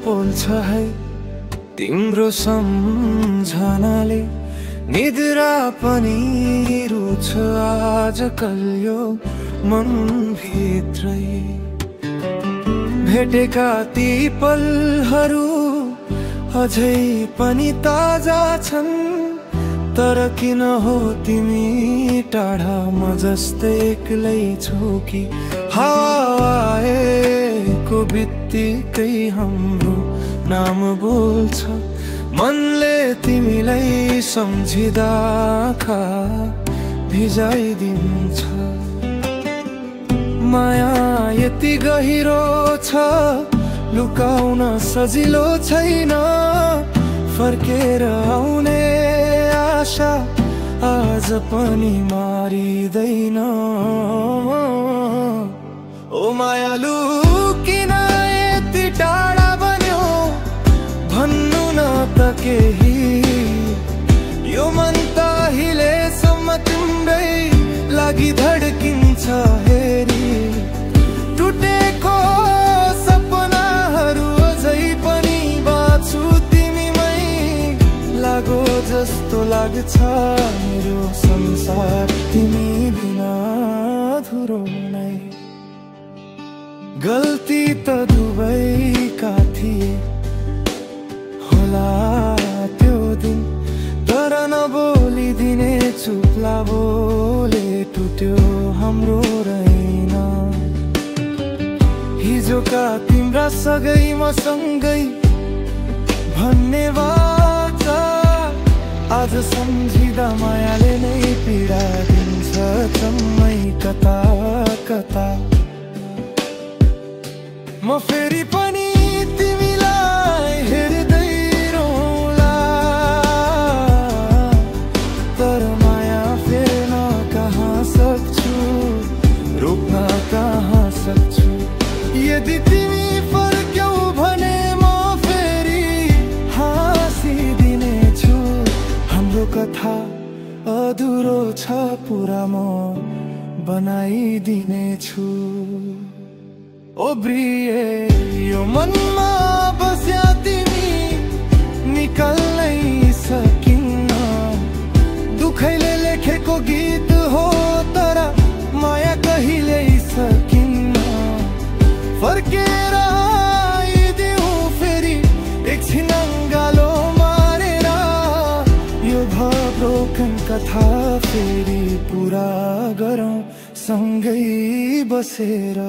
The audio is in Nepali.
पोल्छ है तिम्रो सम्झनाले। निद्रा पनि रुछ आजकल यो मनभित्रै। भेटेका ती पलहरू अझै पनि ताजा छन्, तर किन हो तिमी टाढा, म जस्तै एक्लै छु कि। हावा आएको बित्तिकै हाम्रो नाम बोल्छ, मनले तिमीलाई सम्झिँदा आँखा भिजाइदिन्छ। माया यति गहिरो छ लुकाउन सजिलो छैन, फर्केर आउने आशा आज पनि मारिँदैन। ओ मायालु किन यति टाढा बन्यो, भन्नु न त केही। यो मन त अहिलेसम्म तिम्रै लागि धड्किन्छ हेरी। टुटेको सपनाहरू अझै पनि बाँच्छु तिमीमै, लागो जस्तो लाग्छ मेरो संसार तिमी बिना अधुरो नै। गल्ती त दुवैका थिए होला त्यो दिन, तर नबोलिदिने चुप्ला बोले टुट्यो हाम्रो रहेन। हिजोका तिम्रा सँगै मसँगै भन्ने वाचा आज सम्झिँदा मायाले नै पीडा दिन्छ जम्मै कता कता। म फेरि पनि तिमीलाई हेर्दै रौला, तर माया फेर्न कहाँ सक्छु, रोक्न कहाँ सक्छु। यदि तिमी फर्क्यौ भने म फेरि हाँसिदिनेछु, हाम्रो कथा अधुरो छ पुरा म बनाइदिनेछु। ओ ब्रिए यो मनमा बस्या तिमी निकाल्नै सकिन्न, दुखैले लेखेको गीत हो तर माया कहिल्यै सकिन्न। फर्केर आइदेऊ फेरि एकछिन अङ्गालो मारेर, यो ब्रोकन कथा फेरि पुरा गरौँ सँगै बसेर।